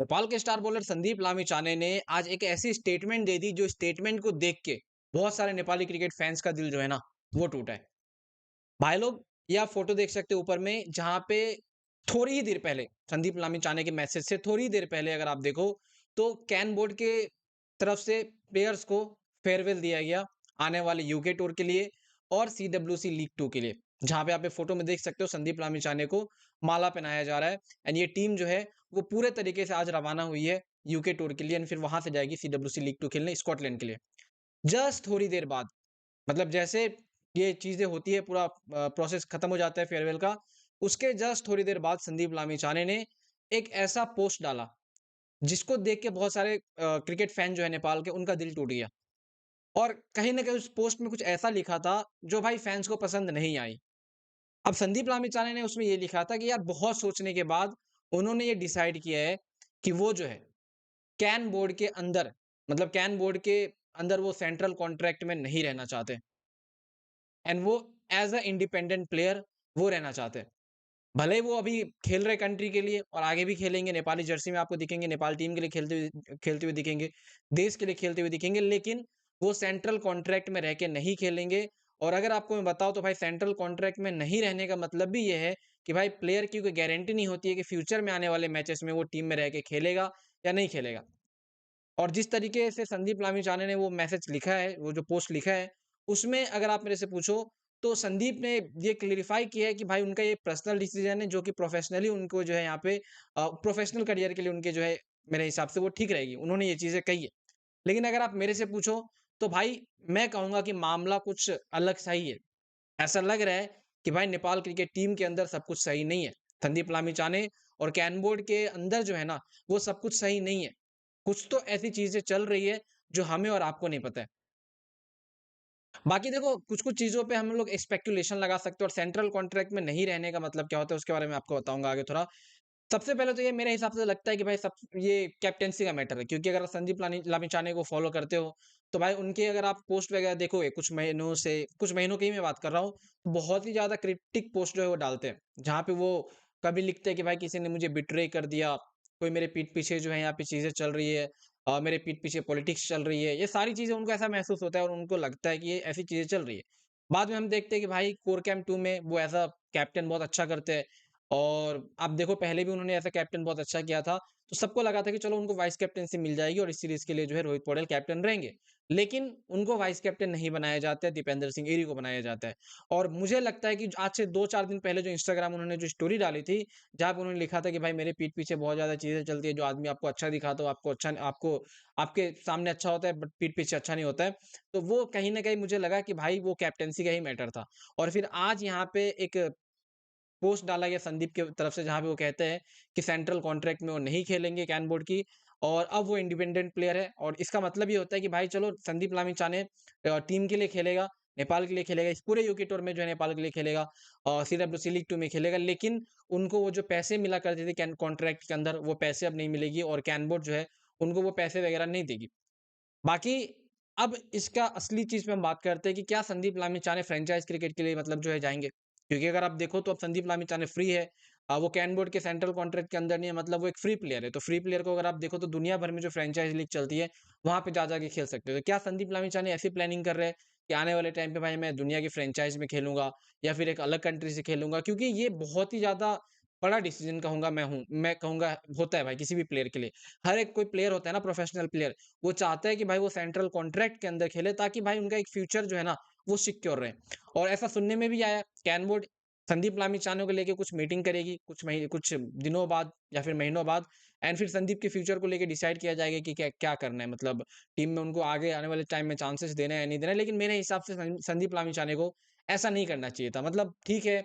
नेपाल के star bowler Sandeep Lamichhane ने आज एक ऐसी स्टेटमेंट दे दी जो स्टेटमेंट को देख के बहुत सारे नेपाली क्रिकेट फैंस का दिल जो है ना वो टूटा है। भाई लोग, ये आप फोटो देख सकते हो ऊपर में, जहां पे थोड़ी ही देर पहले संदीप लामिछाने के मैसेज से थोड़ी ही देर पहले अगर आप देखो तो कैन बोर्ड के तरफ से प्लेयर्स को फेयरवेल दिया गया आने वाले यूके टूर के लिए और सीडब्ल्यूसी लीग 2 के लिए। जहां पे आप फोटो में देख सकते हो संदीप लामिछाने को माला पहनाया जा रहा है। एंड ये टीम जो है वो पूरे तरीके से आज रवाना हुई है यूके टूर के लिए एंड फिर वहां से जाएगी सीडब्ल्यूसी लीग 2 खेलने स्कॉटलैंड के लिए। जस्ट थोड़ी देर बाद, मतलब जैसे ये चीजें होती है, पूरा प्रोसेस खत्म हो जाता है फेयरवेल का, उसके जस्ट थोड़ी देर बाद संदीप लामिछाने ने एक ऐसा पोस्ट डाला जिसको देख के बहुत सारे क्रिकेट फैन जो है नेपाल के, उनका दिल टूट गया। और कहीं ना कहीं उस पोस्ट में कुछ ऐसा लिखा था जो भाई फैंस को पसंद नहीं आई। अब संदीप लामिछाने ने उसमें ये लिखा था कि यार बहुत सोचने के बाद उन्होंने ये डिसाइड किया है कि वो जो है कैन बोर्ड के अंदर, मतलब कैन बोर्ड के अंदर वो सेंट्रल कॉन्ट्रैक्ट में नहीं रहना चाहते एंड वो एज अ इंडिपेंडेंट प्लेयर वो रहना चाहते हैं। भले ही वो अभी खेल रहे कंट्री के लिए और आगे भी खेलेंगे, नेपाली जर्सी में आपको दिखेंगे, नेपाल टीम के लिए खेलते हुए दिखेंगे, देश के लिए खेलते हुए दिखेंगे, लेकिन वो सेंट्रल कॉन्ट्रैक्ट में रह के नहीं खेलेंगे। और अगर आपको मैं बताऊं तो भाई सेंट्रल कॉन्ट्रैक्ट में नहीं रहने का मतलब भी ये है कि भाई प्लेयर की कोई गारंटी नहीं होती है कि फ्यूचर में आने वाले मैचेस में वो टीम में रह के खेलेगा या नहीं खेलेगा। और जिस तरीके से संदीप लामिछाने ने वो मैसेज लिखा है, वो जो पोस्ट लिखा है, उसमें अगर आप मेरे से पूछो, तो संदीप ने ये क्लेरिफ़ाई किया है कि भाई उनका ये पर्सनल डिसीज़न है, जो कि प्रोफ़ेशनली उनको जो है यहाँ पे प्रोफ़ेशनल करियर के लिए उनके जो है, मेरे हिसाब से वो ठीक रहेगी। उन्होंने ये चीज़ें कही है। लेकिन अगर आप मेरे से पूछो, तो भाई मैं कहूँगा कि मामला कुछ अलग सा ही है। ऐसा लग रहा है कि भाई नेपाल क्रिकेट टीम के अंदर सब कुछ सही नहीं है। संदीप लामिछाने और कैन बोर्ड के अंदर जो है ना, वो सब कुछ सही नहीं है। कुछ तो ऐसी चीज़ें चल रही है, जो हमें और आपको नहीं पता है। बाकी देखो, कुछ-कुछ चीज़ों पे हम लोग स्पेकुलेशन लगा सकते हैं और सेंट्रल कॉन्ट्रैक्ट में नहीं रहने का मतलब क्या होता है, उसके बारे में आपको बताऊँगा आगे थोड़ा। सबसे पहले तो ये मेरे हिसाब से लगता है कि भाई सब ये कैप्टेंसी का मैटर है, क्योंकि अगर संदीप लामिछाने को फॉलो करते हो, तो भाई उनके अगर आप पोस्ट वगैरह देखोगे कुछ महीनों की ही मैं बात कर रहा हूँ, तो बहुत ही ज़्यादा क्रिप्टिक पोस्ट जो है वो डालते हैं। जहाँ पे वो कभी लिखते हैं कि भाई किसी ने मुझे बिट्रे कर दिया, कोई मेरे पीठ पीछे जो है यहाँ पे चीज़ें चल रही है, मेरे पीठ पीछे पॉलिटिक्स चल रही है। ये सारी चीज़ें उनको ऐसा महसूस होता है और उनको लगता है कि ये ऐसी चीज़ें चल रही है। बाद में हम देखते हैं कि भाई कोर कैंप 2 में वो एज़ अ कैप्टन बहुत अच्छा करते हैं। और आप देखो पहले भी उन्होंने ऐसा कैप्टन बहुत अच्छा किया था, तो सबको लगा था कि चलो उनको वाइस कैप्टेंसी मिल जाएगी और इस सीरीज़ के लिए जो है रोहित पौडेल कैप्टन रहेंगे। लेकिन उनको वाइस कैप्टन नहीं बनाया जाता है, दीपेंद्र सिंह एरी को बनाया जाता है। और मुझे लगता है कि आज से 2-4 दिन पहले जो इंस्टाग्राम उन्होंने जो स्टोरी डाली थी, जहाँ पे उन्होंने लिखा था कि भाई मेरे पीठ पीछे बहुत ज़्यादा चीज़ें चलती है, जो आदमी आपको अच्छा दिखाता हो, आपको आपके सामने अच्छा होता है बट पीठ पीछे अच्छा नहीं होता है। तो वो कहीं न कहीं मुझे लगा कि भाई वो कैप्टेंसी का ही मैटर था। और फिर आज यहाँ पे एक पोस्ट डाला गया संदीप की तरफ से, जहाँ पे वो कहते हैं कि सेंट्रल कॉन्ट्रैक्ट में वो नहीं खेलेंगे कैन बोर्ड की और अब वो इंडिपेंडेंट प्लेयर है। और इसका मतलब ये होता है कि भाई चलो संदीप लामिछाने टीम के लिए खेलेगा, नेपाल के लिए खेलेगा, इस पूरे यूके टूर में जो है नेपाल के लिए खेलेगा और सीडब्ल्यूसी लीग 2 में खेलेगा। लेकिन उनको वो जो पैसे मिला करते थे कैन कॉन्ट्रैक्ट के अंदर, वो पैसे अब नहीं मिलेगी और कैन बोर्ड जो है उनको वो पैसे वगैरह नहीं देगी। बाकी अब इसका असली चीज़ पे हम बात करते हैं कि क्या संदीप लामिछाने फ्रैंचाइज़ क्रिकेट के लिए मतलब जो है जाएँगे? क्योंकि अगर आप देखो तो अब संदीप लामिछाने फ्री है। वो कैन बोर्ड के सेंट्रल कॉन्ट्रैक्ट के अंदर नहीं है, मतलब वो एक फ्री प्लेयर है। तो फ्री प्लेयर को अगर आप देखो तो दुनिया भर में जो फ्रैंचाइज़ लीग चलती है, वहाँ पे जा के खेल सकते हो। तो क्या संदीप लामिछाने ऐसी प्लानिंग कर रहे हैं कि आने वाले टाइम पे भाई मैं दुनिया की फ्रैंचाइज़ में खेलूँगा या फिर एक अलग कंट्री से खेलूँगा? क्योंकि ये बहुत ही ज़्यादा बड़ा डिसीज़न कहूँगा मैं कहूँगा होता है भाई किसी भी प्लेयर के लिए। हर एक कोई प्लेयर होता है ना, प्रोफेशनल प्लेयर, वो चाहता है कि भाई वो सेंट्रल कॉन्ट्रैक्ट के अंदर खेले ताकि भाई उनका एक फ्यूचर जो है ना वो सिक्योर रहे। और ऐसा सुनने में भी आया कैन बोर्ड संदीप लामिछाने को लेके कुछ मीटिंग करेगी कुछ दिनों बाद या फिर महीनों बाद एंड फिर संदीप के फ्यूचर को लेके डिसाइड किया जाएगा कि क्या क्या करना है, मतलब टीम में उनको आगे आने वाले टाइम में चांसेस देना है या नहीं देना है। लेकिन मेरे हिसाब से संदीप लामिछाने को ऐसा नहीं करना चाहिए था। मतलब ठीक है,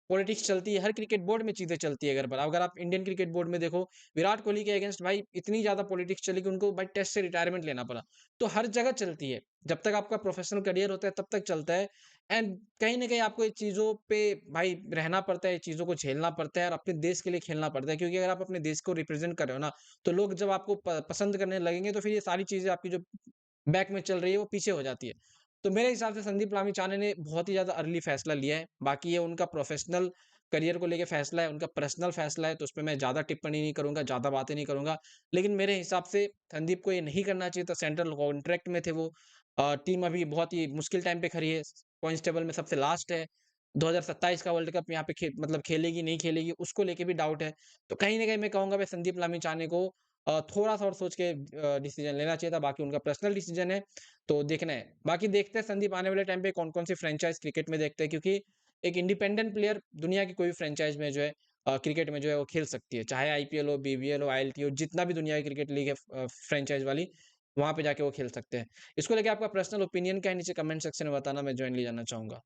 पॉलिटिक्स चलती है, हर क्रिकेट बोर्ड में चीजें चलती है। अगर आप इंडियन क्रिकेट बोर्ड में देखो, विराट कोहली के अगेंस्ट भाई इतनी ज़्यादा पॉलिटिक्स चली कि उनको भाई टेस्ट से रिटायरमेंट लेना पड़ा। तो हर जगह चलती है, जब तक आपका प्रोफेशनल करियर होता है तब तक चलता है। एंड कहीं न कहीं आपको ये चीज़ों पे भाई रहना पड़ता है, चीज़ों को झेलना पड़ता है और अपने देश के लिए खेलना पड़ता है। क्योंकि अगर आप अपने देश को रिप्रेज़ेंट कर रहे हो ना, तो लोग जब आपको पसंद करने लगेंगे तो फिर ये सारी चीज़ें आपकी जो बैक में चल रही है वो पीछे हो जाती है। तो मेरे हिसाब से संदीप लामिछाने ने बहुत ही ज़्यादा अर्ली फैसला लिया है। बाकी ये उनका प्रोफेशनल करियर को लेके फैसला है, उनका पर्सनल फैसला है, तो उसपे मैं ज़्यादा टिप्पणी नहीं करूँगा, ज़्यादा बातें नहीं करूँगा। लेकिन मेरे हिसाब से संदीप को ये नहीं करना चाहिए था, सेंट्रल कॉन्ट्रैक्ट में थे वो। टीम अभी बहुत ही मुश्किल टाइम पे खड़ी है, पॉइंट्स टेबल में सबसे लास्ट है। 2027 का वर्ल्ड कप यहाँ पे मतलब खेलेगी, नहीं खेलेगी, उसको लेके भी डाउट है। तो कहीं न कहीं मैं कहूँगा भाई संदीप लामिछाने को थोड़ा-सा और सोच के डिसीज़न लेना चाहिए था, बाकी उनका पर्सनल डिसीज़न है, तो देखना है। बाकी देखते हैं संदीप आने वाले टाइम पे कौन-कौन सी फ्रैंचाइज़ क्रिकेट में देखते हैं, क्योंकि एक इंडिपेंडेंट प्लेयर दुनिया की कोई भी फ्रैंचाइज़ में जो है क्रिकेट में जो है वो खेल सकती है। चाहे आईपीएल हो, बीबीएल हो, आईएलटी हो, जितना भी दुनिया की क्रिकेट लीग है फ्रैंचाइज़ वाली, वहाँ पे जाके वो खेल सकते हैं। इसको लेके आपका पर्सनल ओपिनियन क्या है? नीचे कमेंट सेक्शन में बताना, मैं जॉइनली जानना चाहूँगा।